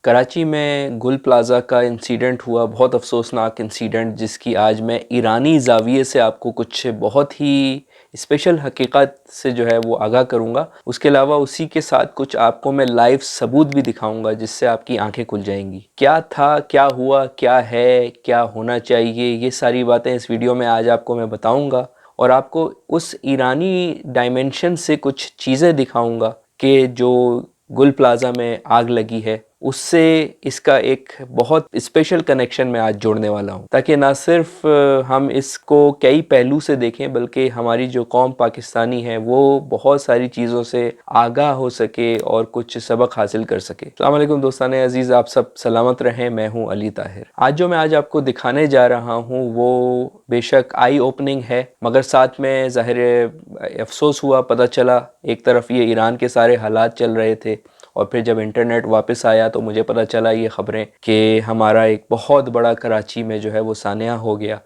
कराची में गुल प्लाज़ा का इंसिडेंट हुआ, बहुत अफसोसनाक इंसिडेंट, जिसकी आज मैं ईरानी ज़ाविये से आपको कुछ बहुत ही स्पेशल हकीकत से जो है वो आगाह करूँगा। उसके अलावा उसी के साथ कुछ आपको मैं लाइव सबूत भी दिखाऊँगा जिससे आपकी आंखें खुल जाएंगी। क्या था, क्या हुआ, क्या है, क्या होना चाहिए, ये सारी बातें इस वीडियो में आज आपको मैं बताऊँगा और आपको उस ईरानी डायमेंशन से कुछ चीज़ें दिखाऊँगा कि जो गुल प्लाज़ा में आग लगी है उससे इसका एक बहुत स्पेशल कनेक्शन मैं आज जोड़ने वाला हूँ, ताकि ना सिर्फ हम इसको कई पहलू से देखें बल्कि हमारी जो कौम पाकिस्तानी है वो बहुत सारी चीज़ों से आगाह हो सके और कुछ सबक हासिल कर सके। अस्सलाम वालेकुम दोस्तान अजीज़, आप सब सलामत रहें। मैं हूँ अली ताहिर। आज आपको दिखाने जा रहा हूँ वो बेशक आई ओपनिंग है, मगर साथ में ज़ाहिर अफसोस हुआ। पता चला एक तरफ ये ईरान के सारे हालात चल रहे थे और फिर जब इंटरनेट वापस आया तो मुझे पता चला ये ख़बरें कि हमारा एक बहुत बड़ा कराची में जो है वो सानिया हो गया,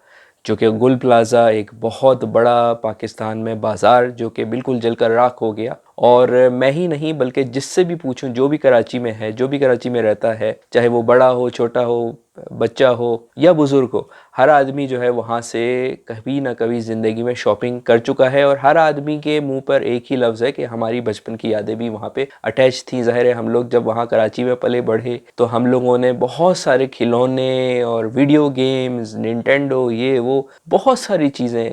जो कि गुल प्लाज़ा एक बहुत बड़ा पाकिस्तान में बाज़ार जो कि बिल्कुल जलकर राख हो गया। और मैं ही नहीं बल्कि जिससे भी पूछूं, जो भी कराची में है, जो भी कराची में रहता है, चाहे वो बड़ा हो, छोटा हो, बच्चा हो या बुज़ुर्ग हो, हर आदमी जो है वहाँ से कभी ना कभी ज़िंदगी में शॉपिंग कर चुका है। और हर आदमी के मुंह पर एक ही लफ्ज़ है कि हमारी बचपन की यादें भी वहाँ पे अटैच थी। ज़ाहिर है हम लोग जब वहाँ कराची में पले बढ़े तो हम लोगों ने बहुत सारे खिलौने और वीडियो गेम्स, निंटेंडो, ये वो बहुत सारी चीज़ें,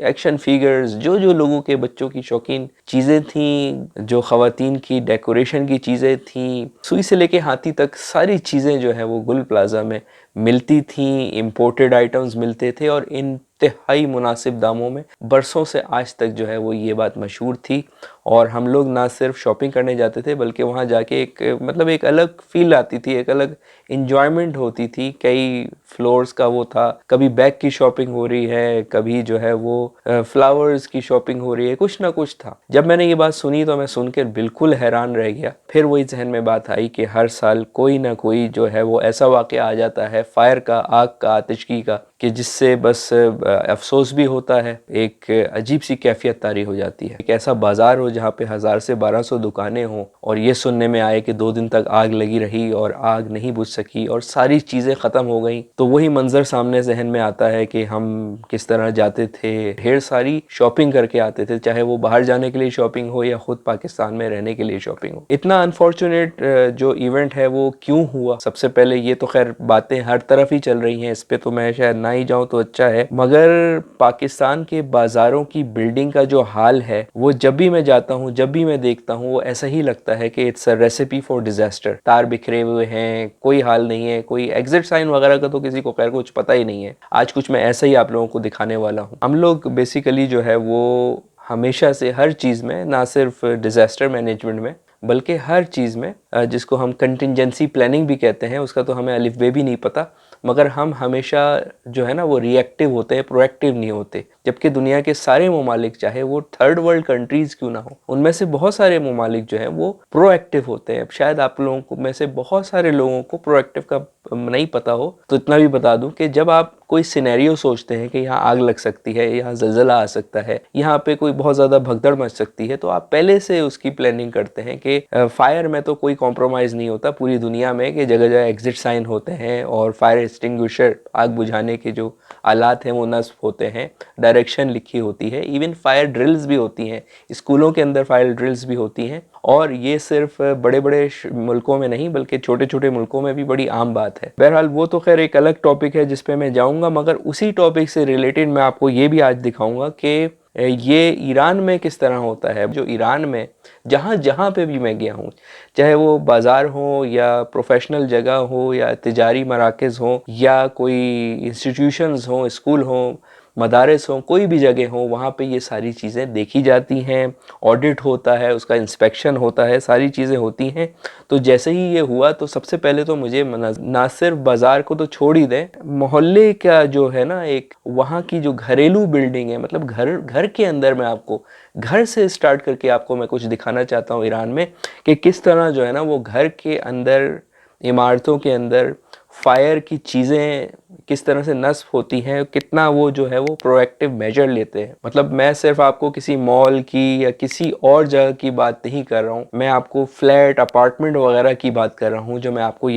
एक्शन फिगर्स, जो जो लोगों के बच्चों की शौकीन चीज़ें थी, जो ख़वातीन की डेकोरेशन की चीज़ें थी, सुई से लेके हाथी तक सारी चीज़ें जो है वो गुल प्लाज़ा में मिलती थी। इम्पोर्टेड आइटम्स मिलते थे और इंतहाई मुनासिब दामों में। बरसों से आज तक जो है वो ये बात मशहूर थी और हम लोग ना सिर्फ शॉपिंग करने जाते थे बल्कि वहाँ जाके एक अलग फील आती थी, एक अलग इंजॉयमेंट होती थी। कई फ्लोर्स का वो था, कभी बैग की शॉपिंग हो रही है, कभी जो है वो फ्लावर्स की शॉपिंग हो रही है, कुछ ना कुछ था। जब मैंने ये बात सुनी तो मैं सुनकर बिल्कुल हैरान रह गया। फिर वही जहन में बात आई कि हर साल कोई ना कोई जो है वो ऐसा वाक़या आ जाता है, फायर का, आग का, आतिशगी का, कि जिससे बस अफसोस भी होता है, एक अजीब सी कैफियत तारी हो जाती है। एक ऐसा बाज़ार हो जहाँ पे 1000 से 1200 दुकानें हों और ये सुनने में आए कि 2 दिन तक आग लगी रही और आग नहीं बुझ सकी और सारी चीज़ें ख़त्म हो गई, तो वही मंज़र सामने जहन में आता है कि हम किस तरह जाते थे, ढेर सारी शॉपिंग करके आते थे, चाहे वो बाहर जाने के लिए शॉपिंग हो या ख़ुद पाकिस्तान में रहने के लिए शॉपिंग हो। इतना अनफॉर्चुनेट जो इवेंट है वो क्यों हुआ? सबसे पहले ये तो खैर बातें हर तरफ ही चल रही हैं, इस पे तो मैं शायद ना ही जाऊं तो अच्छा है, मगर पाकिस्तान के बाज़ारों की बिल्डिंग का जो हाल है वो जब भी मैं जाता हूँ, जब भी मैं देखता हूँ, वो ऐसा ही लगता है कि it's a recipe for disaster. तार बिखरे हुए हैं, कोई हाल नहीं है, कोई एग्जिट साइन वगैरह का तो किसी को खैर कुछ पता ही नहीं है। आज कुछ मैं ऐसा ही आप लोगों को दिखाने वाला हूँ। हम लोग बेसिकली जो है वो हमेशा से हर चीज़ में, ना सिर्फ डिज़ास्टर मैनेजमेंट में बल्कि हर चीज़ में, जिसको हम कंटिजेंसी प्लानिंग भी कहते हैं, उसका तो हमें अलिफ बे भी नहीं पता, मगर हम हमेशा जो है ना वो रिएक्टिव होते हैं, प्रोएक्टिव नहीं होते। जबकि दुनिया के सारे ममालिक, चाहे वो थर्ड वर्ल्ड कंट्रीज़ क्यों ना हो, उनमें से बहुत सारे ममालिक जो हैं वो प्रोएक्टिव होते हैं। शायद आप लोगों को में से बहुत सारे लोगों को प्रोएक्टिव का नहीं पता हो, तो इतना भी बता दूं कि जब आप कोई सिनेरियो सोचते हैं कि यहाँ आग लग सकती है, यहाँ ज़लज़ला आ सकता है, यहाँ पे कोई बहुत ज़्यादा भगदड़ मच सकती है, तो आप पहले से उसकी प्लानिंग करते हैं कि फायर में तो कोई कॉम्प्रोमाइज़ नहीं होता पूरी दुनिया में, कि जगह जगह एग्जिट साइन होते हैं और फायर एक्सटिंग्विशर, आग बुझाने के जो आलात हैं वो नस्ब होते हैं, डायरेक्शन लिखी होती है, इवन फायर ड्रिल्स भी होती हैं, स्कूलों के अंदर फायर ड्रिल्स भी होती हैं। और ये सिर्फ बड़े बड़े मुल्कों में नहीं बल्कि छोटे छोटे मुल्कों में भी बड़ी आम बात है। बहरहाल वो तो खैर एक अलग टॉपिक है जिस पे मैं जाऊंगा, मगर उसी टॉपिक से रिलेटेड मैं आपको ये भी आज दिखाऊंगा कि ये ईरान में किस तरह होता है। जो ईरान में जहाँ जहाँ पे भी मैं गया हूँ, चाहे वो बाज़ार हो या प्रोफेशनल जगह हो या तिजारी मराकज़ हो या कोई इंस्टीट्यूशंस हों, स्कूल हों, मदारस हों, कोई भी जगह हो, वहाँ पे ये सारी चीज़ें देखी जाती हैं, ऑडिट होता है, उसका इंस्पेक्शन होता है, सारी चीज़ें होती हैं। तो जैसे ही ये हुआ तो सबसे पहले तो मुझे ना सिर्फ बाज़ार को तो छोड़ ही दें, मोहल्ले का जो है ना, एक वहाँ की जो घरेलू बिल्डिंग है, मतलब घर घर के अंदर, मैं आपको घर से स्टार्ट करके आपको मैं कुछ दिखाना चाहता हूँ ईरान में, कि किस तरह जो है ना वो घर के अंदर, इमारतों के अंदर फायर की चीज़ें किस तरह से नस्ब होती हैं, कितना वो जो है वो प्रोएक्टिव मेजर लेते हैं। मतलब मैं सिर्फ आपको किसी मॉल की या किसी और जगह की बात नहीं कर रहा हूँ, मैं आपको फ्लैट अपार्टमेंट वगैरह की बात कर रहा हूँ, जो मैं आपको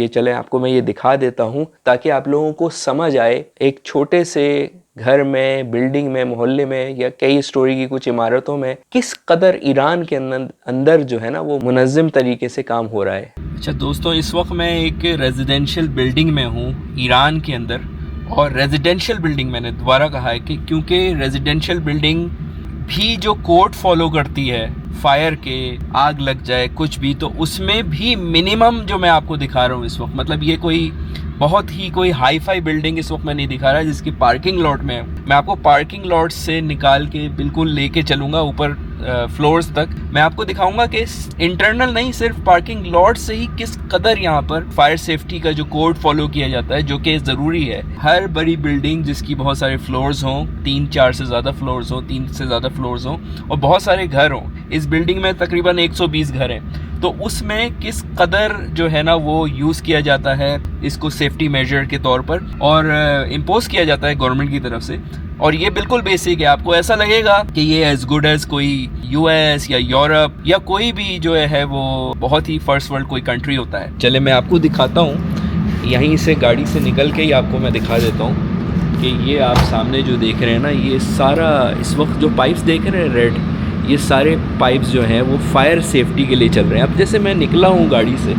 ये दिखा देता हूँ ताकि आप लोगों को समझ आए एक छोटे से घर में, बिल्डिंग में, मोहल्ले में या कई स्टोरी की कुछ इमारतों में किस कदर ईरान के अंदर जो है ना वो मुनज़्ज़म तरीके से काम हो रहा है। अच्छा दोस्तों, इस वक्त मैं एक रेजिडेंशियल बिल्डिंग में हूँ ईरान के अंदर। और रेजिडेंशियल बिल्डिंग मैंने दोबारा कहा है कि क्योंकि रेजिडेंशियल बिल्डिंग भी जो कोड फॉलो करती है, फायर के, आग लग जाए कुछ भी, तो उसमें भी मिनिमम जो मैं आपको दिखा रहा हूँ इस वक्त, मतलब ये कोई बहुत ही कोई हाई फाई बिल्डिंग इस वक्त मैं नहीं दिखा रहा जिसकी पार्किंग लॉट में है। मैं आपको पार्किंग लॉट से निकाल के बिल्कुल लेके चलूँगा ऊपर फ्लोर्स तक। मैं आपको दिखाऊंगा कि इंटरनल नहीं, सिर्फ पार्किंग लॉट से ही किस कदर यहाँ पर फायर सेफ्टी का जो कोड फॉलो किया जाता है, जो कि ज़रूरी है। हर बड़ी बिल्डिंग जिसकी बहुत सारे फ्लोर्स हों, 3-4 से ज़्यादा फ्लोर्स हों, 3 से ज़्यादा फ्लोर्स हों और बहुत सारे घर हों, इस बिल्डिंग में तकरीबन 120 घर हैं, तो उसमें किस कदर जो है ना वो यूज़ किया जाता है इसको सेफ्टी मेजर के तौर पर और इम्पोज किया जाता है गवर्नमेंट की तरफ से। और ये बिल्कुल बेसिक है। आपको ऐसा लगेगा कि ये एज गुड एज कोई यूएस या यूरोप या कोई भी जो है वो बहुत ही फर्स्ट वर्ल्ड कोई कंट्री होता है। चले मैं आपको दिखाता हूँ, यहीं से गाड़ी से निकल के ही आपको मैं दिखा देता हूँ कि ये आप सामने जो देख रहे हैं ना, ये सारा इस वक्त जो पाइप्स देख रहे हैं रेड, ये सारे पाइप्स जो हैं वो फायर सेफ्टी के लिए चल रहे हैं। अब जैसे मैं निकला हूँ गाड़ी से,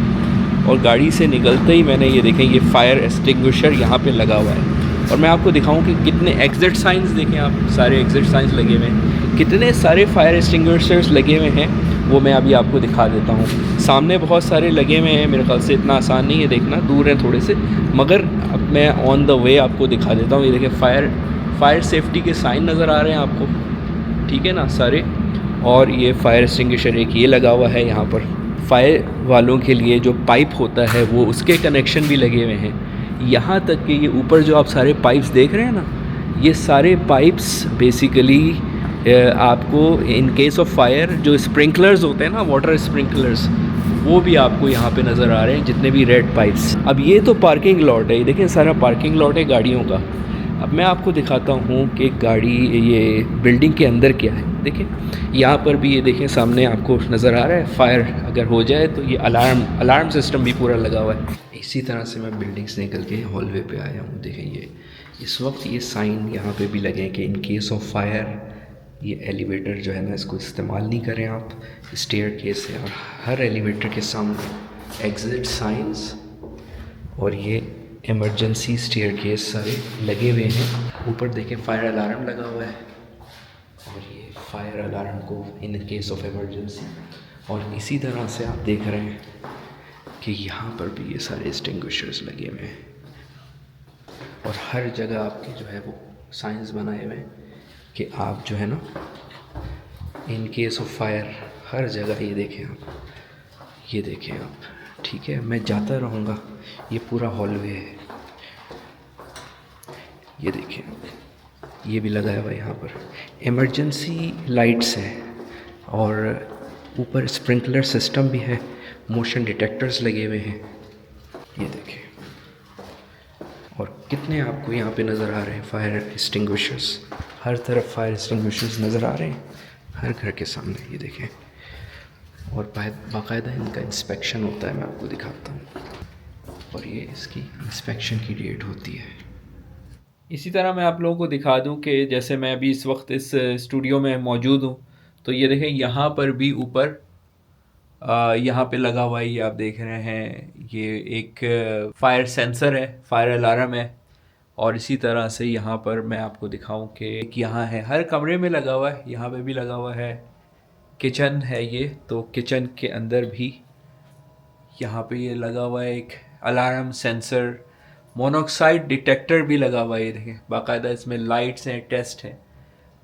और गाड़ी से निकलते ही मैंने ये देखें, ये फायर एक्सटिंग्विशर यहाँ पे लगा हुआ है। और मैं आपको दिखाऊं कि कितने एग्जिट साइंस देखें आप, सारे एग्जिट साइंस लगे हुए हैं, कितने सारे फायर एक्सटिंग्विशर्स लगे हुए हैं, वो मैं अभी आपको दिखा देता हूँ। सामने बहुत सारे लगे हुए हैं, मेरे ख्याल से इतना आसान नहीं है देखना, दूर है थोड़े से, मगर अब मैं ऑन द वे आपको दिखा देता हूँ। ये देखें फायर सेफ्टी के साइन नज़र आ रहे हैं आपको, ठीक है ना सारे। और ये फायर एक्सटिंग्विशर एक ये लगा हुआ है यहाँ पर, फायर वालों के लिए जो पाइप होता है वो उसके कनेक्शन भी लगे हुए हैं। यहाँ तक कि ये ऊपर जो आप सारे पाइप्स देख रहे हैं ना, ये सारे पाइप्स बेसिकली आपको इन केस ऑफ फायर जो स्प्रिंकलर्स होते हैं ना, वाटर स्प्रिंकलर्स, वो भी आपको यहाँ पे नज़र आ रहे हैं, जितने भी रेड पाइप्स। अब ये तो पार्किंग लॉट है, ये देखें सारा पार्किंग लॉट है गाड़ियों का। अब मैं आपको दिखाता हूँ कि गाड़ी ये बिल्डिंग के अंदर क्या है। देखिए यहाँ पर भी ये देखें सामने आपको नज़र आ रहा है, फायर अगर हो जाए तो ये अलार्म सिस्टम भी पूरा लगा हुआ है। इसी तरह से मैं बिल्डिंग से निकल के हॉलवे पे आया हूँ। देखें ये इस वक्त ये साइन यहाँ पे भी लगे हैं कि इन केस ऑफ फायर ये एलिवेटर जो है ना इसको इस्तेमाल नहीं करें आप, स्टेयरकेस है। और हर एलिवेटर के सामने एग्जिट साइंस और ये इमरजेंसी स्टेयरकेस सारे लगे हुए हैं। ऊपर देखें फायर अलार्म लगा हुआ है, और ये फायर अलार्म को इन केस ऑफ इमरजेंसी। और इसी तरह से आप देख रहे हैं कि यहाँ पर भी ये सारे एक्सटिंग्विशर्स लगे हुए हैं, और हर जगह आपके जो है वो साइंस बनाए हुए हैं कि आप जो है ना इन केस ऑफ फायर हर जगह। ये देखें आप, ठीक है, मैं जाता रहूँगा, ये पूरा हॉलवे है। ये देखें ये भी लगाया हुआ है यहाँ पर, इमरजेंसी लाइट्स हैं, और ऊपर स्प्रिंकलर सिस्टम भी है, मोशन डिटेक्टर्स लगे हुए हैं। ये देखें, और कितने आपको यहाँ पे नज़र आ रहे हैं फायर एक्सटिंग्विशर्स, हर तरफ फायर एक्सटिंग्विशर्स नज़र आ रहे हैं हर घर के सामने। ये देखें, और बाकायदा इनका इंस्पेक्शन होता है, मैं आपको दिखाता हूँ, और ये इसकी इंस्पेक्शन की डेट होती है। इसी तरह मैं आप लोगों को दिखा दूं कि जैसे मैं अभी इस वक्त इस स्टूडियो में मौजूद हूं, तो ये देखें यहाँ पर भी ऊपर यहाँ पे लगा हुआ है, ये आप देख रहे हैं, ये एक फायर सेंसर है, फायर अलार्म है। और इसी तरह से यहाँ पर मैं आपको दिखाऊं कि एक यहाँ है, हर कमरे में लगा हुआ है, यहाँ पे भी लगा हुआ है। किचन है ये, तो किचन के अंदर भी यहाँ पे ये लगा हुआ है एक अलार्म सेंसर, मोनोऑक्साइड डिटेक्टर भी लगा हुआ है। ये देखें बाकायदा इसमें लाइट्स हैं, टेस्ट हैं।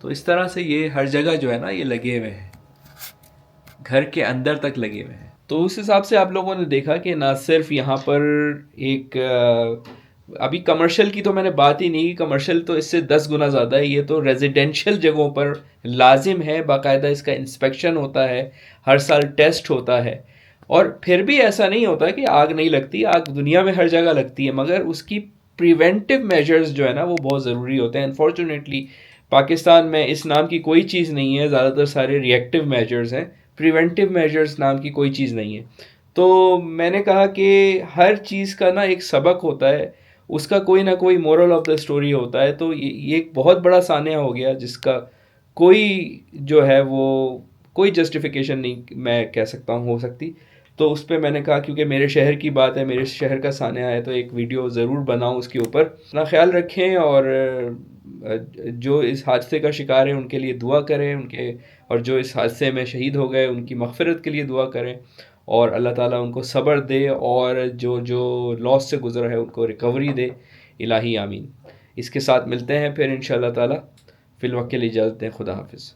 तो इस तरह से ये हर जगह जो है ना ये लगे हुए हैं, घर के अंदर तक लगे हुए हैं। तो उस हिसाब से आप लोगों ने देखा कि ना सिर्फ यहाँ पर एक अभी कमर्शियल की तो मैंने बात ही नहीं की, कमर्शियल तो इससे 10 गुना ज़्यादा है। ये तो रेजिडेंशियल जगहों पर लाजिम है, बाकायदा इसका इंस्पेक्शन होता है, हर साल टेस्ट होता है। और फिर भी ऐसा नहीं होता कि आग नहीं लगती, आग दुनिया में हर जगह लगती है, मगर उसकी प्रिवेंटिव मेजर्स जो है ना वो बहुत ज़रूरी होते हैं। अनफॉर्चुनेटली पाकिस्तान में इस नाम की कोई चीज़ नहीं है, ज़्यादातर सारे रिएक्टिव मेजर्स हैं, प्रिवेंटिव मेजर्स नाम की कोई चीज़ नहीं है। तो मैंने कहा कि हर चीज़ का ना एक सबक होता है, उसका कोई ना कोई मोरल ऑफ द स्टोरी होता है। तो ये एक बहुत बड़ा सान्या हो गया जिसका कोई जो है वो कोई जस्टिफिकेशन नहीं मैं कह सकता हूँ हो सकती। तो उस पे मैंने कहा क्योंकि मेरे शहर की बात है, मेरे शहर का सान्या है, तो एक वीडियो ज़रूर बनाऊँ उसके ऊपर। अपना ख्याल रखें और जो इस हादसे का शिकार है उनके लिए दुआ करें, उनके और जो इस हादसे में शहीद हो गए उनकी मग़फ़िरत के लिए दुआ करें और अल्लाह ताला उनको सब्र दे और जो जो लॉस से गुज़रा है उनको रिकवरी दे। इलाही आमीन। इसके साथ मिलते हैं फिर इंशाअल्लाह ताला। फ़िल वक्त के लिए इजाज़त दें। खुदा हाफ़िज़।